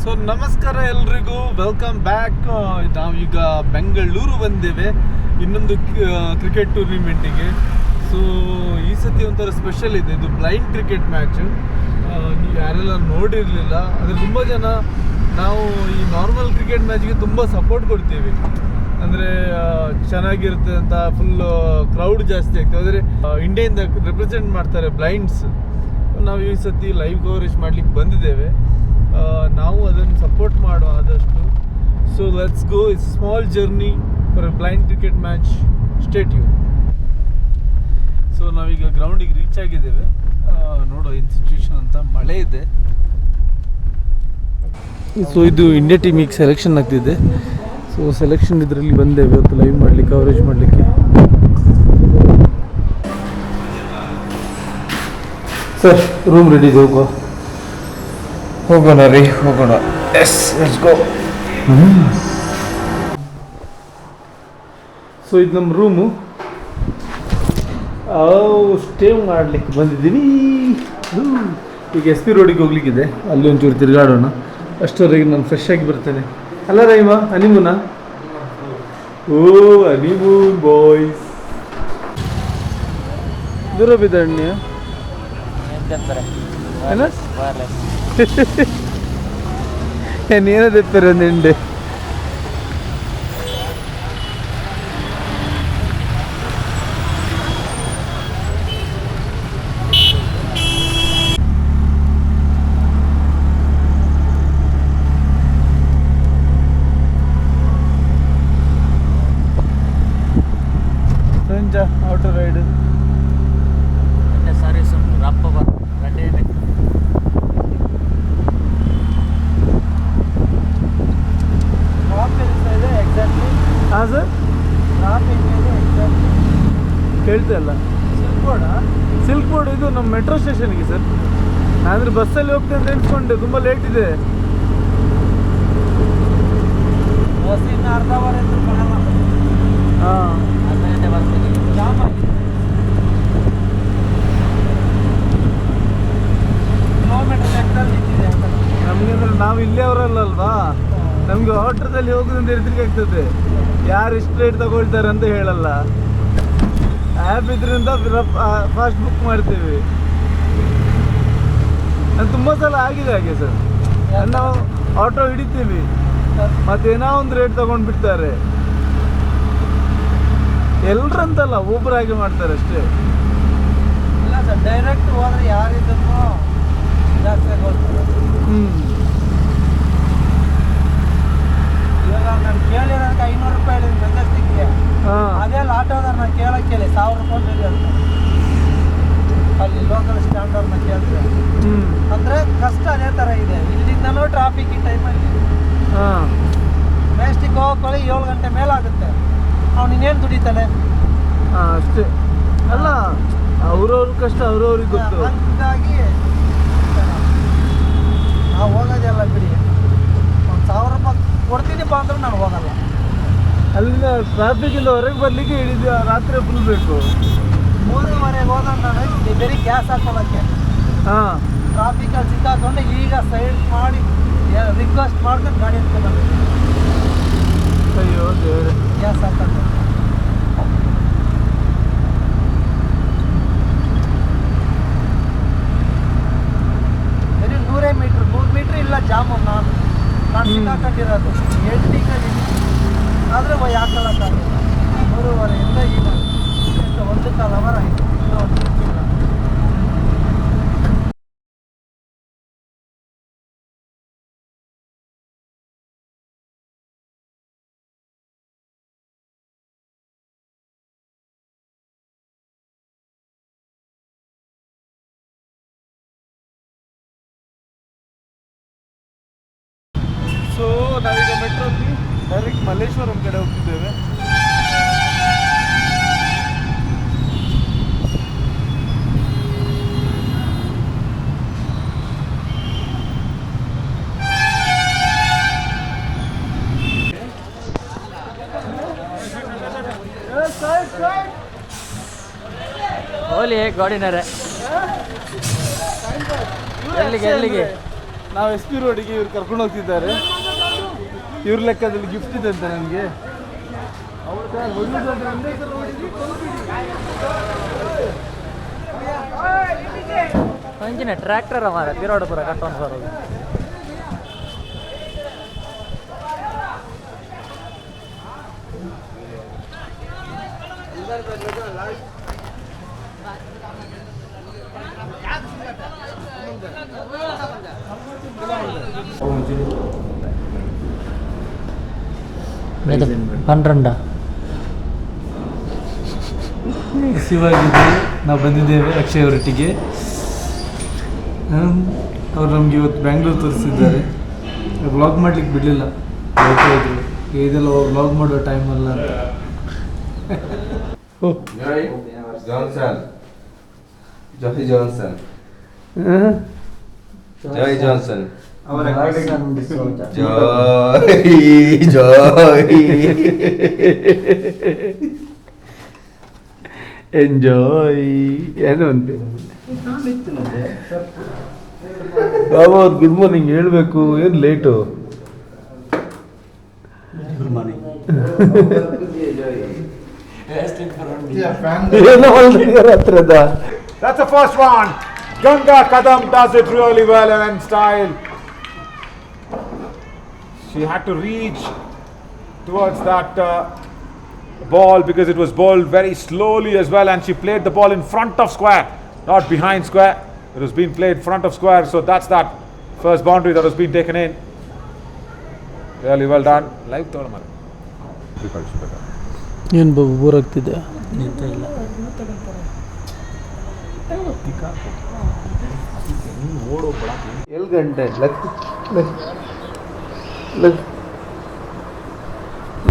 So ನಮಸ್ಕಾರ ಎಲ್ರಿಗೂ, welcome back. ನಾವೀಗ ಬೆಂಗಳೂರು ಬಂದೇವೆ ಇನ್ನೊಂದು ಕ್ರಿಕೆಟ್ ಟೂರ್ನಿಮೆಂಟಿಗೆ. ಸೊ ಈ ಸತಿ ಒಂಥರ ಸ್ಪೆಷಲ್ ಇದೆ, ಇದು ಬ್ಲೈಂಡ್ ಕ್ರಿಕೆಟ್ ಮ್ಯಾಚ್. ನೀವು ಯಾರೆಲ್ಲ ನೋಡಿರಲಿಲ್ಲ, ಆದರೆ ತುಂಬ ಜನ ನಾವು ಈ ನಾರ್ಮಲ್ ಕ್ರಿಕೆಟ್ ಮ್ಯಾಚ್ಗೆ ತುಂಬ ಸಪೋರ್ಟ್ ಕೊಡ್ತೀವಿ, ಅಂದರೆ ಚೆನ್ನಾಗಿರುತ್ತೆ ಅಂತ. ಫುಲ್ ಕ್ರೌಡ್ ಜಾಸ್ತಿ ಆಗ್ತದೆ, ಆದರೆ ಇಂಡಿಯಾದಿಂದ ರೆಪ್ರೆಸೆಂಟ್ ಮಾಡ್ತಾರೆ ಬ್ಲೈಂಡ್ಸ್. ನಾವು ಈ ಸತಿ ಲೈವ್ ಕವರೇಜ್ ಮಾಡ್ಲಿಕ್ಕೆ ಬಂದಿದ್ದೇವೆ, ನಾವು ಅದನ್ನು ಸಪೋರ್ಟ್ ಮಾಡುವ ಆದಷ್ಟು. So let's go, it's small journey for A blind cricket match. Stay tune. So ನಾವೀಗ ಗ್ರೌಂಡಿಗೆ ರೀಚ್ ಆಗಿದ್ದೇವೆ. ನೋಡೋ ಇನ್ಸ್ಟಿಟ್ಯೂಷನ್ ಅಂತ, ಮಳೆ ಇದೆ. ಸೊ ಇದು ಇಂಡಿಯಾ ಟೀಮಿಗೆ ಸೆಲೆಕ್ಷನ್ ಆಗ್ತಿದೆ. ಸೊ ಸೆಲೆಕ್ಷನ್ ಇದರಲ್ಲಿ ಬಂದೇವೆ ಇವತ್ತು ಲೈವ್ ಮಾಡಲಿಕ್ಕೆ, ಕವರೇಜ್ ಮಾಡಲಿಕ್ಕೆ. ಸರ್ ರೂಮ್ ರೆಡಿ ಇದೆ, ಹೋಗೋಣ ರೀ, ಹೋಗೋಣ. S, let's go. ಸೊ ಇದು ನಮ್ಮ ರೂಮು. ಸ್ಟೇ ಮಾಡಲಿಕ್ಕೆ ಬಂದಿದ್ದೀವಿ. ಈಗ ಎಸ್ ಪಿ ರೋಡಿಗೆ ಹೋಗ್ಲಿಕ್ಕಿದೆ, ಅಲ್ಲಿ ಒಂಚೂರು ತಿರುಗಾಡೋಣ. ಅಷ್ಟರವರೆಗೆ ನಾನು ಫ್ರೆಶ್ ಆಗಿ ಬರ್ತೇನೆ. ಅಲ್ಲ ರೈಮಾ, ಹನಿಮೂನಾ? ಓ ಹನಿಮೂನ್ ಬಾಯ್ಸ್. ದೂರ ಬಿದ್ದಣ್ಣ నేనే తెప్పారు నిండి. ಔಟರ್ ರೈಡ್ ಸಾರಿ ರಪ್ಪ ರೆಡ್ಡಿ. ಹಾಂ ಸರ್, ಕೇಳ್ತಾ ಇಲ್ಲ. ಸಿಲ್ಕ್ ಬೋರ್ಡ್ ಇದು ನಮ್ಮ ಮೆಟ್ರೋ ಸ್ಟೇಷನ್ಗೆ ಸರ್. ನಾನಂದ್ರೆ ಬಸ್ಸಲ್ಲಿ ಹೋಗ್ತೇನೆ ಅಂತ ಎಣಿಸ್ಕೊಂಡೆ, ತುಂಬ ಲೇಟ್ ಇದೆ. ಅರ್ಧ ಅವರ್ ಹಾಂ, ನಮಗೆ ಅಂದ್ರೆ ನಾವು ಇಲ್ಲೇ ಅವರಲ್ಲಲ್ವಾ, ನಮಗೆ ಆಟೋದಲ್ಲಿ ಹೋಗೋದಂತ ಹೆದರಿಕೆ ಆಗ್ತದೆ. ಯಾರು ಇಷ್ಟು ರೇಟ್ ತಗೊಳ್ತಾರೆ ಅಂತ ಹೇಳಲ್ಲ. ಆ್ಯಪ್ ಇದರಿಂದ ಫಾಸ್ಟ್ ಬುಕ್ ಮಾಡ್ತೀವಿ. ನಾನು ತುಂಬ ಸಲ ಆಗಿದೆ ಹಾಗೆ ಸರ್. ನಾವು ಆಟೋ ಹಿಡಿತೀವಿ, ಮತ್ತೇನೋ ಒಂದು ರೇಟ್ ತಗೊಂಡು ಬಿಡ್ತಾರೆ. ಎಲ್ರಂತಲ್ಲ, ಒಬ್ಬರಾಗಿ ಮಾಡ್ತಾರೆ ಅಷ್ಟೇ. ಇಲ್ಲ ಸರ್, ಡೈರೆಕ್ಟ್ ಹೋದ್ರೆ ಯಾರಿದ್ದನ್ನು ಜಾಸ್ತಿ ಹೋಗ್ತಾರೆ. ಇವಾಗ ನಾನು ಕೇಳಿರೋದಕ್ಕೆ 500 ರೂಪಾಯಿ ಮೆಜೆಸ್ಟಿಕ್ಗೆ. ಅದೇ ಆಟೋದಾರ ನಾನು ಕೇಳಕ್ಕೆ 1000 ರೂಪಾಯಿ ಅಂತ ಅಲ್ಲಿ ಲೋಕಲ್ ಸ್ಟ್ಯಾಂಡರ್ನ ಕೇಳಿದ್ರೆ. ಅಂದರೆ ಕಷ್ಟ ಅದೇ ಥರ ಇದೆ. ಇಲ್ಲಿಂದನೂ ಟ್ರಾಫಿಕ್ ಈ ಟೈಮಲ್ಲಿ ಮೆಜೆಸ್ಟಿಕ್ ಹೋಗೋಕೊಳ್ಳಿ 7 ಗಂಟೆ ಮೇಲಾಗುತ್ತೆ. ಅವ್ನು ಇನ್ನೇನು ದುಡಿತಾನೆ? ಅಷ್ಟೇ ಅಲ್ಲ, ಅವ್ರವ್ರ ಕಷ್ಟ ಅವ್ರವ್ರಿಗೆ ಗೊತ್ತು. ಹಂಗಾಗಿ ನಾವು ಹೋಗೋದೆಲ್ಲ ಬಿಡಿ, 1000 ರೂಪಾಯಿ ಕೊಡ್ತೀನಿಪ್ಪ ಅಂದ್ರೆ ನಾನು ಹೋಗಲ್ಲ. ಅಲ್ಲಿಂದ ಟ್ರಾಫಿಕಿಂದ ಹೊರಗೆ ಬರಲಿಕ್ಕೆ ಹಿಡಿದು ರಾತ್ರಿ ಫುಲ್ ಬೇಕು. 3:30 ಹೋದಾಗ ನಾನು ಬರೀ ಗ್ಯಾಸ್ ಹಾಕೊಳ್ಳೋಕ್ಕೆ ಟ್ರಾಫಿಕಲ್ಲಿ ಸಿಕ್ಕಾಕೊಂಡು ಈಗ ಸೈಡ್ ಮಾಡಿ ರಿಕ್ವೆಸ್ಟ್ ಮಾಡ್ಕೊಂಡು ಗಾಡಿ ಎತ್ಕೊಂಡು ಅಯ್ಯೋ ದೇವ್ರೆ, ಗ್ಯಾಸ್ ಹಾಕೊಂಡು. ಬರೀ 100 ಮೀಟ್ರ್ 100 ಮೀಟ್ರ್ ಇಲ್ಲ ಜಾಮು. ನಾನು ಸಿಕ್ಕಾಕೊಂಡಿರೋದು ಎಂಟಿಂಗಲ್ಲಿ, ಆದರೆ ಹಾಕೊಳ್ಳೋಕ್ಕಾಗಿಲ್ಲ. 3:30 ಈಗ 1.25 ಅವರ್ ಆಯಿತು. ಸೊ ನಾವೀಗ ಮೆಟ್ರೋಲ್ಲಿ ಡೈರೆಕ್ಟ್ ಮಲ್ಲೇಶ್ವರಂ ಕಡೆ ಹೋಗ್ತಿದ್ದೇವೆ. ಹೋಲಿ ಗಾಡಿನಾರೆ ಎಲ್ಲಿಗೆ ನಾವು ಎಸ್ ಪಿ ರೋಡಿಗೆ ಇವ್ರು ಕರ್ಕೊಂಡು ಹೋಗ್ತಿದ್ದಾರೆ. ಇವ್ರ ಲೆಕ್ಕದಲ್ಲಿ ಗಿಫ್ಟ್ ಇದೆ ಅಂತ ನನಗೆ. ಹಂಗಿನ ಟ್ರ್ಯಾಕ್ಟರ್ ಮಾರ ತಿರೋಡ ಪುರ ಕಟ್ಟೊಂದು ಬರೋದು. ಪನ್ನೆಂಡ ಶಿವಾಗಿದೆ. ನಾವು ಬಂದಿದ್ದೇವೆ ಅಕ್ಷಯ್ ಅವರೊಟ್ಟಿಗೆ. ಅವ್ರು ನಮಗೆ ಇವತ್ತು ಬ್ಯಾಂಗ್ಳೂರು ತೋರಿಸಿದ್ದಾರೆ. ವ್ಲಾಗ್ ಮಾಡ್ಲಿಕ್ಕೆ ಬಿಡಲಿಲ್ಲ, ಹೇಳ್ತಾಯಿದ್ರು ಇದೆಲ್ಲ ವ್ಲಾಗ್ ಮಾಡೋ ಟೈಮಲ್ಲ ಅಂತ. Joy Johnson. Joy Johnson. Joy Johnson. Joy. Enjoy ಏನು ಅಂತೆ ಬಾಬಾ ಅವ್ರು ಗುಡ್ ಮಾರ್ನಿಂಗ್ ಹೇಳ್ಬೇಕು. ಏನು late? Good morning. That's the first one. Ganga Kadam does it really well and in style. She had to reach towards that ball because it was bowled very slowly as well, and she played the ball in front of square, not behind square. It was being played front of square, so that's that first boundary that was being taken in. Really well done. Live tournament. ಏನು Babu bore ಆಗ್ತಿದೆ? ಎಲ್ಲಿ ಗಂಟೆ ಲಕ್ ಲಕ್ ಲಕ್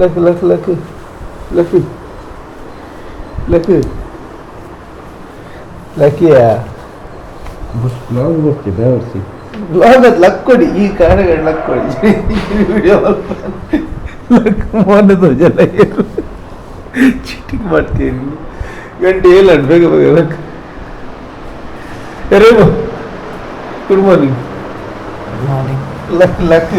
ಲಕ್ ಲಕ್ ಲಕ್ ಲಕ್ ಲಕ್ ಲಕ್ಕಿಯಾ ಬ್ಲಾಗ್ ಬರ್ತಿದೆ ಅವರ್ಸಿ ಬ್ಲಾಗ್ ಅದು ಲಕ್ ಕೊಡಿ. ಈ ಕಾರಣಗಳು ಲಕ್ ಕೊಡಿ. ವಿಡಿಯೋ ಲಕ್ ಮೋನದು ಜನ ಚೀಟಿಂಗ್ ಮಾಡ್ತೀನಿ. ಗಂಟೆ ಇಲ್ಲ ಬೇಗ ಬೇಗ ಲಕ್. ರೇಮು ಗುಡ್ ಮಾರ್ನಿಂಗ್. ಲಕ್ ಲಕ್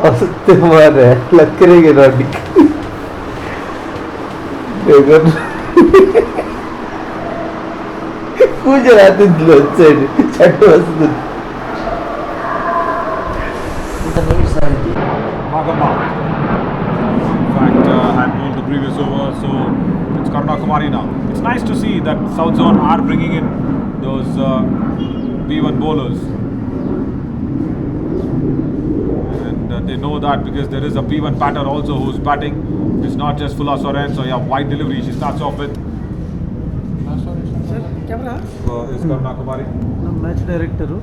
ಅಸುತ್ತೆ ಮಾರೆ ಲಕ್ಕರಿಗೆ ನೋಡಿ ಪೂಜೆ ಆತಿದ್ಲು ಒಂದು ಸೈಡ್ ಚಟ್ಟು ಹಸಿದ್ರು. Magama. In fact, had bowled the previous over, so it's Karuna Kumari now. It's nice to see that South Zone are bringing in those B1 bowlers. And they know that because there is a P1 batter also who's batting. It's not just Fulla Soren, so yeah, wide delivery she starts off with. It's Karuna Kumari. ನಮ್ಮ match director.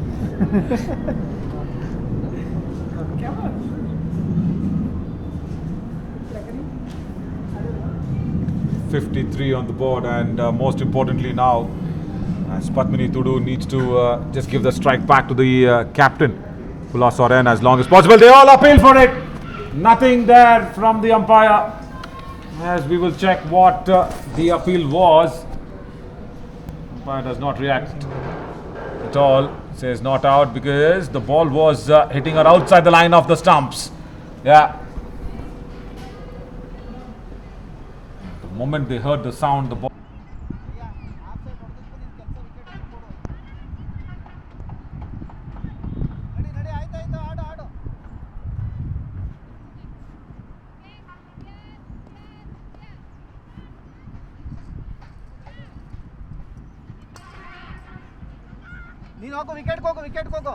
53 on the board, and most importantly now, as Padmini Tudu needs to just give the strike back to the captain, Fulla Soren, as long as possible. They all appeal for it. Nothing there from the umpire. As we will check what the appeal was. Umpire does not react at all. Says not out because the ball was hitting her outside the line of the stumps. Yeah. The moment they heard the sound, the ball. ನೀನು ಹೋಗು, ವಿಕೆಟ್ಗೆ ಹೋಗು, ವಿಕೆಟ್ಗೆ ಹೋಗು.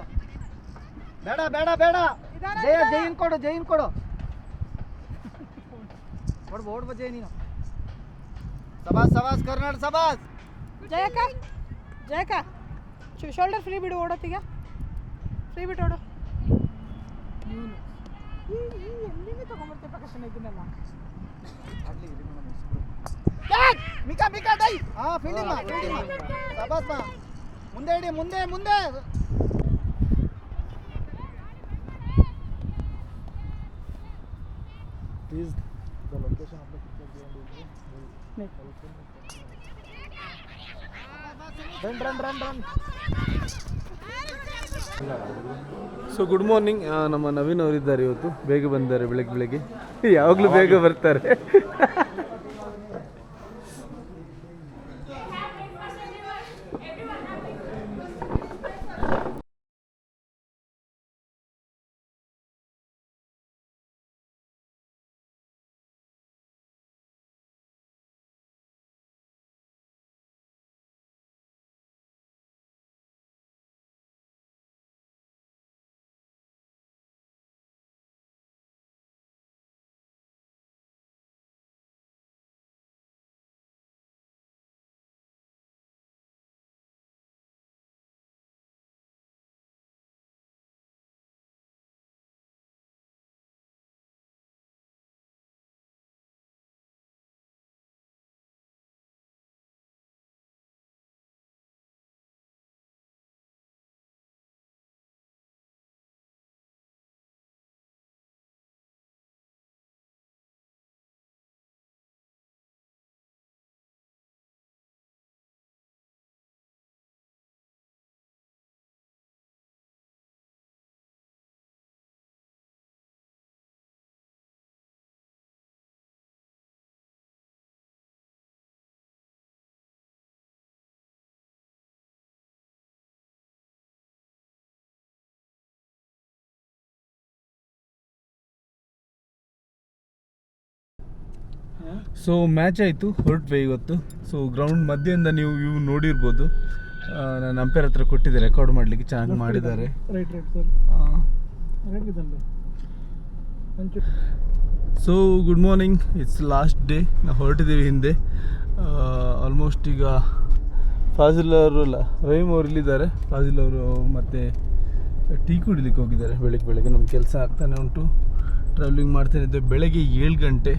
ಬೇಡ ಬೇಡ ಬೇಡ. ಜೈನ್ ಕೊಡು, ಜೈನ್ ಕೊಡು. ಓಡ್ಬೋ ಜೈ ನೀನು. ಸಬಾಸ್ ಸಬಾಸ್ ಕರ್ನಾಟಕ ಸಬಾಸ್. ಜಯಕ ಜಯಕ ಶೋಲ್ಡರ್ ಫ್ರೀ ಬಿಡು, ಓಡೋತ್ತೀಗ ಫ್ರೀ ಬಿಟ್ಟು ಓಡು. ಎಲ್ಲಿಂದ ತಗೊಂಡ್ಬರ್ತೀವಿ ಪ್ರಕಾಶ್ ಇದನ್ನೆಲ್ಲ. ಮಿಕಾ ಮಿಕಾ ಡೈ. ಹಾ ಫೀಲ್ಡಿಂಗ್ ಮಾ, ಫೀಲ್ಡಿಂಗ್ ಮಾ. ಸಬಾಸ್ ಮಾ. ಮುಂದೆ ಇಡಿ, ಮುಂದೆ ಮುಂದೆ. Please, so good morning. ನಮ್ಮ ನವೀನ್ ಅವರಿದ್ದಾರೆ, ಇವತ್ತು ಬೇಗ ಬಂದಿದ್ದಾರೆ. ಬೆಳಗ್ಗೆ ಯಾವಾಗಲೂ ಬೇಗ ಬರ್ತಾರೆ. ಸೊ ಮ್ಯಾಚ್ ಆಯಿತು, ಹೊರಟ್ವಿ ಇವತ್ತು. ಸೊ ಗ್ರೌಂಡ್ ಮಧ್ಯೆಯಿಂದ ನೀವು ಇವು ನೋಡಿರ್ಬೋದು. ನಾನು ಅಂಪೇರ್ ಹತ್ರ ಕೊಟ್ಟಿದ್ದೆ ರೆಕಾರ್ಡ್ ಮಾಡಲಿಕ್ಕೆ, ಚೆನ್ನಾಗಿ ಮಾಡಿದ್ದಾರೆ. So good morning, it's last day. ನಾವು ಹೊರಟಿದ್ದೀವಿ ಹಿಂದೆ. ಆಲ್ಮೋಸ್ಟ್ ಈಗ ಫಾಜಿಲ್ ಅವರು ಅಲ್ಲ, ರಹೀಮ್ ಅವರು ಇಲ್ಲಿದ್ದಾರೆ. ಫಾಜಿಲ್ ಅವರು ಮತ್ತು ಟೀ ಕುಡಿಲಿಕ್ಕೆ ಹೋಗಿದ್ದಾರೆ. ಬೆಳಗ್ಗೆ ನಮ್ಮ ಕೆಲಸ ಆಗ್ತಾನೆ ಉಂಟು, ಟ್ರಾವೆಲಿಂಗ್ ಮಾಡ್ತಾನೆ ಇದ್ದೆ. ಬೆಳಗ್ಗೆ 7 ಗಂಟೆ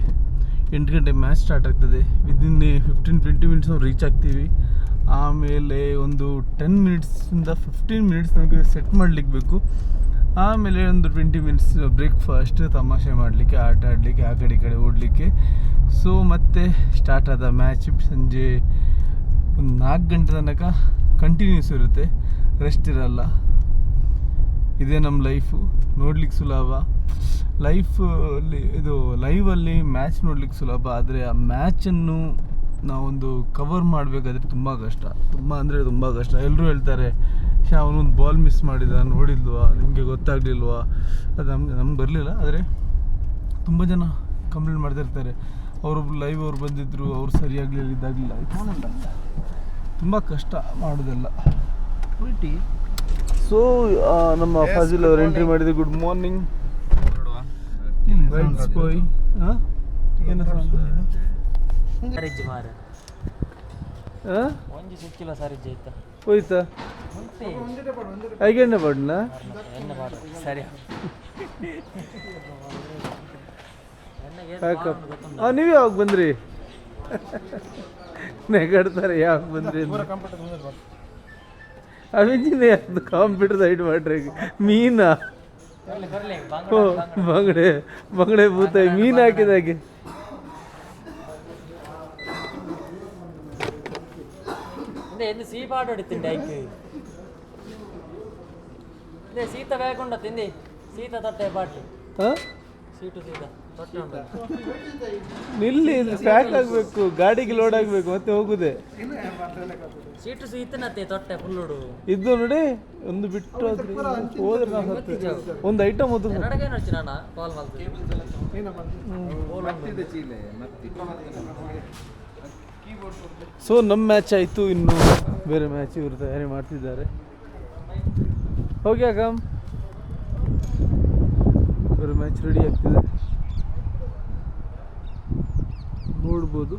8 ಗಂಟೆ ಮ್ಯಾಚ್ ಸ್ಟಾರ್ಟ್ ಆಗ್ತದೆ. ವಿದಿನ್ 15-20 ಮಿನಿಟ್ಸ್ ನಾವು ರೀಚ್ ಆಗ್ತೀವಿ. ಆಮೇಲೆ ಒಂದು 10 ಮಿನಿಟ್ಸಿಂದ 15 ಮಿನಿಟ್ಸ್ ನಮಗೆ ಸೆಟ್ ಮಾಡಲಿಕ್ಕೆ ಬೇಕು. ಆಮೇಲೆ ಒಂದು 20 ಮಿನಿಟ್ಸ್ ಬ್ರೇಕ್ಫಾಸ್ಟ್, ತಮಾಷೆ ಮಾಡಲಿಕ್ಕೆ, ಆಟ ಆಡಲಿಕ್ಕೆ, ಆ ಕಡೆ ಈ ಕಡೆ ಓಡಲಿಕ್ಕೆ. ಸೊ ಮತ್ತೆ ಸ್ಟಾರ್ಟ್ ಆದ ಮ್ಯಾಚ್ ಸಂಜೆ ಒಂದು 4 ಗಂಟೆ ತನಕ ಕಂಟಿನ್ಯೂಸ್ ಇರುತ್ತೆ, ರೆಸ್ಟ್ ಇರಲ್ಲ. ಇದೇ ನಮ್ಮ ಲೈಫು. ನೋಡ್ಲಿಕ್ಕೆ ಸುಲಭ ಲೈಫಲ್ಲಿ, ಇದು ಲೈವಲ್ಲಿ ಮ್ಯಾಚ್ ನೋಡ್ಲಿಕ್ಕೆ ಸುಲಭ, ಆದರೆ ಆ ಮ್ಯಾಚನ್ನು ನಾವೊಂದು ಕವರ್ ಮಾಡಬೇಕಾದ್ರೆ ತುಂಬ ಕಷ್ಟ, ತುಂಬ ಅಂದರೆ ತುಂಬ ಕಷ್ಟ. ಎಲ್ಲರೂ ಹೇಳ್ತಾರೆ, ಅವನೊಂದು ಬಾಲ್ ಮಿಸ್ ಮಾಡಿದ, ನೋಡಿಲ್ವಾ, ನಿಮಗೆ ಗೊತ್ತಾಗಲಿಲ್ವಾ? ಅದು ನಮ್ಗೆ ಬರಲಿಲ್ಲ. ಆದರೆ ತುಂಬ ಜನ ಕಂಪ್ಲೇಂಟ್ ಮಾಡ್ತಿರ್ತಾರೆ, ಅವರೊಬ್ರು ಲೈವ್ ಅವ್ರು ಬಂದಿದ್ದರು, ಅವ್ರು ಸರಿಯಾಗಲಿಲ್ಲ, ಇದಾಗಲಿಲ್ಲ. ತುಂಬ ಕಷ್ಟ ಮಾಡೋದೆಲ್ಲ. ಸೊ ನಮ್ಮ ಫಾಜಿಲ್ ಅವರು ಎಂಟ್ರಿ ಮಾಡಿದೆ. Good morning. ಹೋಯ್ತಾ ಐಗೆಣ್ಣೆ ಪಾಡ್ನ ಸರಿ ನೀವು ಯಾವಾಗ ಬಂದ್ರಿ? ನೆಗಡ್ತಾರೆ ಯಾವಾಗ ಬಂದ್ರಿ? ಅವಿಜಿನೇ ಅದು ಕಂಪ್ಯೂಟರ್ ಸೈಡ್ ಮಾಡ್ರಿ. ಮೀನಾ? ಓ ಬಂಗಡೆ ಬೂತಾಯಿ ಮೀನು ಹಾಕಿದಾಗೆ. సీపాటు తిండి ఐకి ఇదే సీత వేయకుండా తింది సీత తట్టే పాటు ಸೀಟು ಸೀದಾ ತೊಟ್ಟೆ ಉಂಟು. ನಿಲ್ಲಿ, ಪ್ಯಾಕ್ ಆಗಬೇಕು, ಗಾಡಿಗೆ ಲೋಡ್ ಆಗಬೇಕು, ಮತ್ತೆ ಹೋಗುದೆ. ಸೀಟು ಸೀತನತ್ತೆ ತೊಟ್ಟೆ ಫುಲ್ಲುಡು ಇದು ನೋಡಿ, ಒಂದು ಬಿಟ್ಟು ಹೋದ್ರೆ ನಾವು ಒಂದು ಐಟಮ್ ಅದು ನಡಗೆ ನಡ್ಚಿ ನಾನು ಕಾಲ್ ಮಾಡ್ತೀನಿ. ಸೊ ನಮ್ಮ ಮ್ಯಾಚ್ ಆಯಿತು, ಇನ್ನು ಬೇರೆ ಮ್ಯಾಚ್ ಇವರು ತಯಾರಿ ಮಾಡ್ತಿದ್ದಾರೆ. ಹೋಗಿ ಅಕಮ್, ಬೇರೆ ಮ್ಯಾಚ್ ರೆಡಿ ಆಗ್ತಿದೆ, ನೋಡ್ಬೋದು.